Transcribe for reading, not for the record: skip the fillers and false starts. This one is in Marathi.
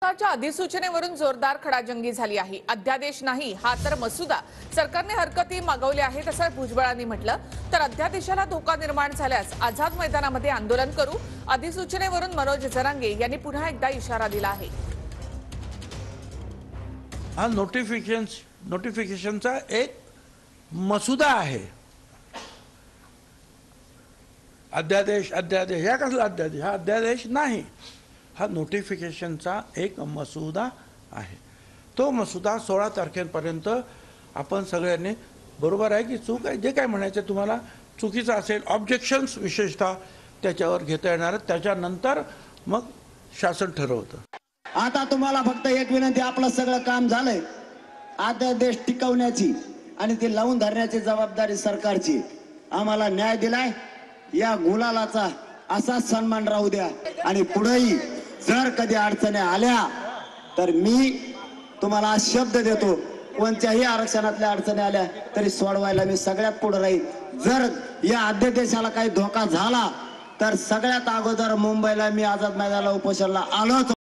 सरकारच्या अधिसूचनेवरून जोरदार खडाजंगी झाली आहे। अध्यादेश नाही हा तर मसुदा सरकारने हरकती मागवल्या आहेत असं भुजबळांनी म्हटलं। तर अध्यादेशाला धोका निर्माण झाल्यास आझाद मैदानामध्ये आंदोलन करू। अधिसूचनेवरून मनोज जरांगे यांनी पुन्हा एकदा इशारा दिला आहे। हा नोटिफिकेशनचा एक मसुदा आहे। अध्यादेश या कसला अध्यादेश? हा अध्यादेश नाही, हा नोटिफिकेशनचा एक मसुदा आहे। तो मसुदा 16 तारखेपर्यंत आपण सगळ्यांनी, बरोबर आहे की चूक आहे, जे काय म्हणायचं तुम्हाला चुकीचं असेल, ऑब्जेक्शन्स विशेषतः त्याच्यावर घेता येणार, त्याच्यानंतर मग शासन ठरवतं। आता तुम्हाला फक्त एक विनंती, आपलं सगळं काम झालंय, अध्यादेश टिकवण्याची आणि ते लावून धरण्याची जबाबदारी सरकारची। आम्हाला न्याय दिलाय, या गुलालाचा असाच सन्मान राहू द्या आणि पुढेही जर कधी अडचणी आल्या तर मी तुम्हाला शब्द देतो, कोणत्याही आरक्षणातल्या अडचणी आल्या तरी सोडवायला मी सगळ्यात पुढे राहील। जर या अध्यादेशाला काही धोका झाला तर सगळ्यात अगोदर मुंबईला मी आझाद मैदानाला उपोषणाला आलोच।